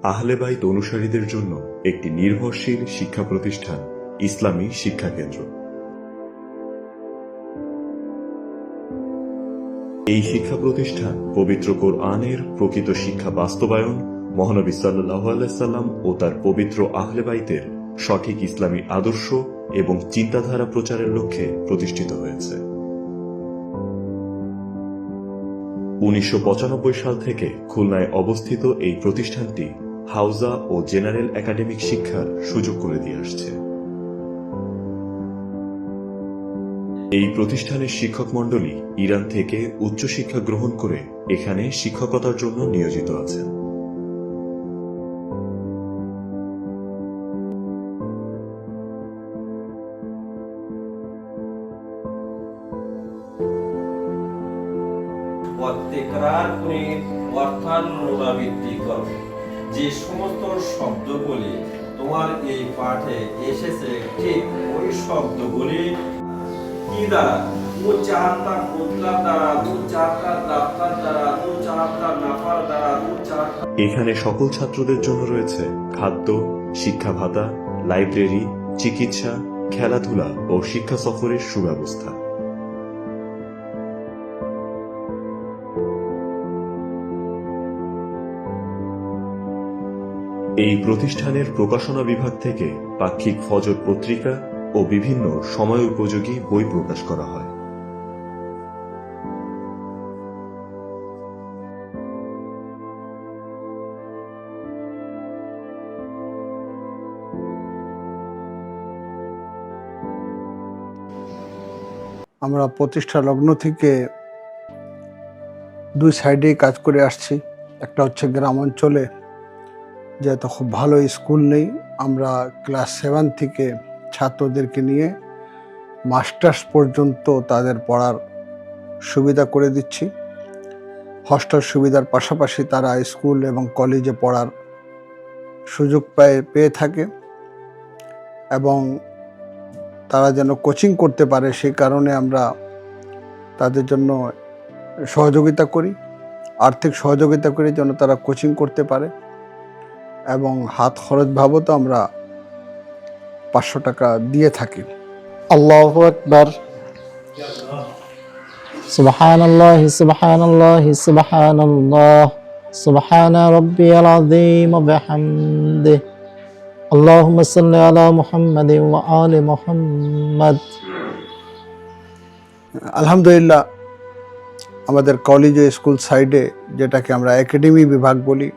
আহলে বাইত অনুসারীদের জন্য একটি নির্ভরশীল শিক্ষা প্রতিষ্ঠান ইসলামী শিক্ষা কেন্দ্র। এই শিক্ষা প্রতিষ্ঠান পবিত্র কোরআনের প্রকৃত শিক্ষা বাস্তবায়ন, মহানবী সাল্লাল্লাহু আলাইহি সাল্লাম ও তার পবিত্র আহলে বাইতের সঠিক ইসলামী আদর্শ এবং চিন্তাধারা প্রচারের লক্ষ্যে প্রতিষ্ঠিত হয়েছে। 1995 সাল থেকে খুলনায় অবস্থিত এই প্রতিষ্ঠানটি হাউজা ও জেনারেল একাডেমিক শিক্ষার সুযোগ করে দিয়ে আসছে। এই প্রতিষ্ঠানের শিক্ষক মণ্ডলী ইরান থেকে উচ্চশিক্ষা গ্রহণ করে এখানে শিক্ষকতার জন্য নিয়োজিত আছেন। অর্থানুরাবৃত্তি করো। যে সমস্ত শব্দগুলি তোমার এই পাঠে এসেছে ঠিক ওই শব্দগুলি কি দ্বারা? উচ্চারণটা মুতলাক দ্বারা, উচ্চারণটা দাফতার দ্বারা, উচ্চারণটা নাফার দ্বারা, উচ্চারণটা। এখানে সকল ছাত্রদের জন্য রয়েছে খাদ্য, শিক্ষা ভাতা, লাইব্রেরি, চিকিৎসা, খেলাধুলা ও শিক্ষা সফরের সুব্যবস্থা। এই প্রতিষ্ঠানের প্রকাশনা বিভাগ থেকে পাক্ষিক ফজর পত্রিকা ও বিভিন্ন সময় উপযোগী বই প্রকাশ করা হয়। আমরা প্রতিষ্ঠা লগ্ন থেকে দুই সাইডেই কাজ করে আসছি। একটা হচ্ছে গ্রাম অঞ্চলে, যেহেতু খুব ভালো স্কুল নেই, আমরা ক্লাস 7 থেকে ছাত্রদেরকে নিয়ে মাস্টার্স পর্যন্ত তাদের পড়ার সুবিধা করে দিচ্ছি। হস্টেল সুবিধার পাশাপাশি তারা স্কুল এবং কলেজে পড়ার সুযোগ পেয়ে থাকে এবং তারা যেন কোচিং করতে পারে সেই কারণে আমরা তাদের জন্য সহযোগিতা করি, আর্থিক সহযোগিতা করি যেন তারা কোচিং করতে পারে এবং হাত খরচ বাবদ আমরা 500 টাকা দিয়ে থাকি। আল্লাহু আকবার। সুবহানাল্লাহ সুবহানাল্লাহ সুবহানাল্লাহ সুবহানা রাব্বিয়াল আযীম ওয়া বিহামদিহি। আল্লাহুম্মা সাল্লি আলা মুহাম্মাদিন ওয়া আলি মুহাম্মাদ। আলহামদুলিল্লাহ, আমাদের কলেজ ও স্কুল সাইডে, যেটাকে আমরা একাডেমি বিভাগ বলি,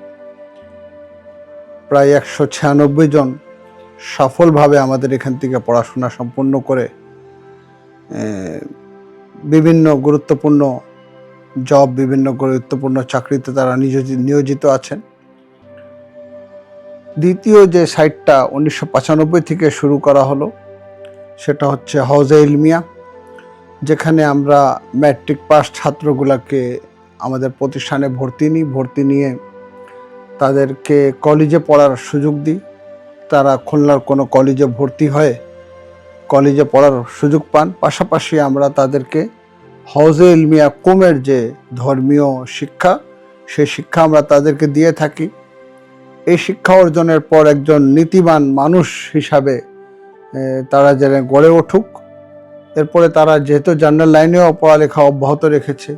প্রায় 196 জন সফলভাবে আমাদের এখান থেকে পড়াশোনা সম্পন্ন করে বিভিন্ন গুরুত্বপূর্ণ জব, বিভিন্ন গুরুত্বপূর্ণ চাকরিতে তারা নিয়োজিত আছেন। দ্বিতীয় যে সাইটটা 1995 থেকে শুরু করা হলো, সেটা হচ্ছে হাউজা ইলমিয়া, যেখানে আমরা ম্যাট্রিক পাস ছাত্রগুলোকে আমাদের প্রতিষ্ঠানে ভর্তি নিয়ে তাদেরকে কলেজে পড়ার সুযোগ দিই। তারা খুলনার কোনো কলেজে ভর্তি হয়ে কলেজে পড়ার সুযোগ পান। পাশাপাশি আমরা তাদেরকে হাউজে ইলমিয়া কোমের যে ধর্মীয় শিক্ষা, সেই শিক্ষা আমরা তাদেরকে দিয়ে থাকি। এই শিক্ষা অর্জনের পর একজন নীতিবান মানুষ হিসাবে তারা যেন গড়ে উঠুক। এরপরে তারা যেহেতু জার্নাল লাইনেও পড়ালেখা অব্যাহত রেখেছে,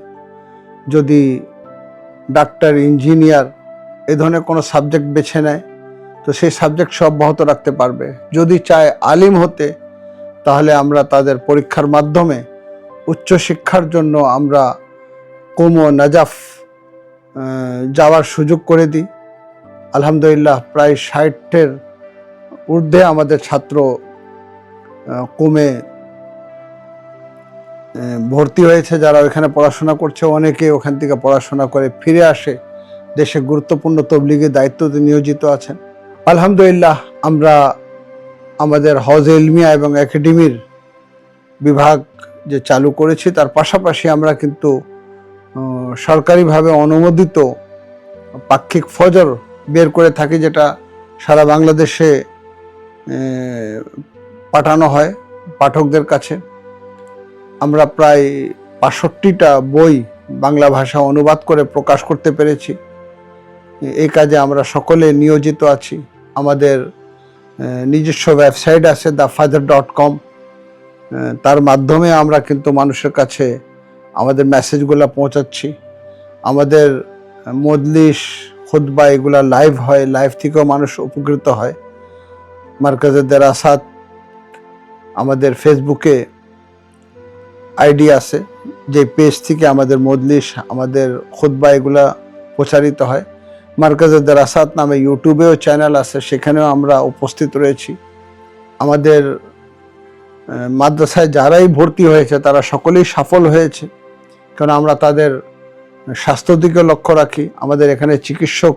যদি ডাক্তার, ইঞ্জিনিয়ার এ ধরনের কোনো সাবজেক্ট বেছে নেয় তো সেই সাবজেক্ট সব অব্যাহত রাখতে পারবে। যদি চায় আলিম হতে, তাহলে আমরা তাদের পরীক্ষার মাধ্যমে উচ্চশিক্ষার জন্য আমরা কুম ও নাজাফ যাওয়ার সুযোগ করে দিই। আলহামদুলিল্লাহ, প্রায় 60-এর ঊর্ধ্বে আমাদের ছাত্র কুমে ভর্তি হয়েছে, যারা ওখানে পড়াশোনা করছে। অনেকে ওখান থেকে পড়াশোনা করে ফিরে আসে, দেশে গুরুত্বপূর্ণ তবলিগের দায়িত্বতে নিয়োজিত আছেন। আলহামদুলিল্লাহ, আমরা আমাদের হাউজে ইলমিয়া এবং একাডেমির বিভাগ যে চালু করেছি, তার পাশাপাশি আমরা কিন্তু সরকারিভাবে অনুমোদিত পাক্ষিক ফজর বের করে থাকি, যেটা সারা বাংলাদেশে পাঠানো হয় পাঠকদের কাছে। আমরা প্রায় 65টা বই বাংলা ভাষা অনুবাদ করে প্রকাশ করতে পেরেছি। এই কাজে আমরা সকলে নিয়োজিত আছি। আমাদের নিজস্ব ওয়েবসাইট আছে thefather.com, তার মাধ্যমে আমরা কিন্তু মানুষের কাছে আমাদের মেসেজগুলো পৌঁছাচ্ছি। আমাদের মজলিস খুতবা এগুলা লাইভ হয়, লাইভ থেকেও মানুষ উপকৃত হয়। মার্কাজে দেরাসাত আমাদের ফেসবুকে আইডি আছে, যে পেজ থেকে আমাদের মজলিস, আমাদের খুতবা এগুলা প্রচারিত হয়। মার্কাজে দেরাসাত নামে ইউটিউবেও চ্যানেল আছে, সেখানেও আমরা উপস্থিত রয়েছি। আমাদের মাদ্রাসায় যারাই ভর্তি হয়েছে তারা সকলেই সফল হয়েছে, কারণ আমরা তাদের স্বাস্থ্য দিকে লক্ষ্য রাখি। আমাদের এখানে চিকিৎসক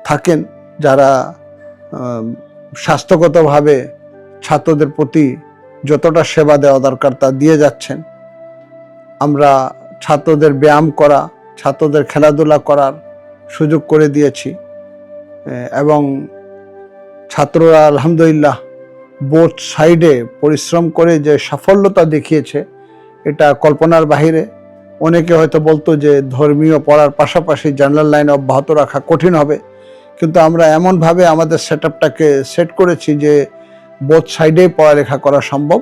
থাকেন যারা স্বাস্থ্যগতভাবে ছাত্রদের প্রতি যতটা সেবা দেওয়া দরকার তা দিয়ে যাচ্ছেন। আমরা ছাত্রদের ব্যায়াম করা, ছাত্রদের খেলাধুলা করার সুযোগ করে দিয়েছি এবং ছাত্ররা আলহামদুলিল্লাহ বোথ সাইডে পরিশ্রম করে যে সাফল্যতা দেখিয়েছে এটা কল্পনার বাহিরে। অনেকে হয়তো বলতো যে ধর্মীয় পড়ার পাশাপাশি জেনারেল লাইন অব্যাহত রাখা কঠিন হবে, কিন্তু আমরা এমনভাবে আমাদের সেটআপটাকে সেট করেছি যে বোথ সাইডেই পড়ালেখা করা সম্ভব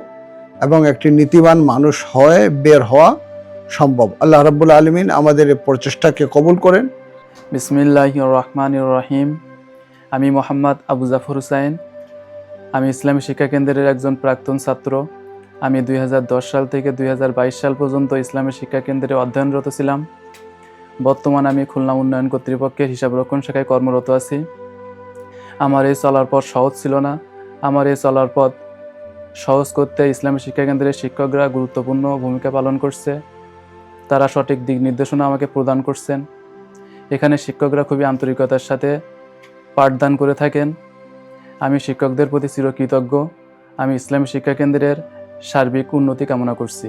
এবং একটি নীতিবান মানুষ হয়ে বের হওয়া সম্ভব। আল্লাহ রাব্বুল আলামিন আমাদের এই প্রচেষ্টাকে কবুল করেন। বিসমিল্লাহির রহমানির রহিম। আমি মোহাম্মদ আবু জাফর হুসাইন। আমি ইসলামী শিক্ষা কেন্দ্রের একজন প্রাক্তন ছাত্র। আমি 2010 সাল থেকে 2022 সাল পর্যন্ত ইসলামী শিক্ষা কেন্দ্রে অধ্যয়নরত ছিলাম। বর্তমানে আমি খুলনা উন্নয়ন কর্তৃপক্ষের হিসাবরক্ষণ শাখায় কর্মরত আছি। আমার এই চলার পথ সহজ ছিল না। আমার এই চলার পথ সহজ করতে ইসলামী শিক্ষা কেন্দ্রের শিক্ষকরা গুরুত্বপূর্ণ ভূমিকা পালন করছে। তারা সঠিক দিক নির্দেশনা আমাকে প্রদান করছেন। এখানে শিক্ষকরা খুবই আন্তরিকতার সাথে পাঠদান করে থাকেন। আমি শিক্ষকদের প্রতি চিরকৃতজ্ঞ। আমি ইসলামী শিক্ষা কেন্দ্রের সার্বিক উন্নতি কামনা করছি।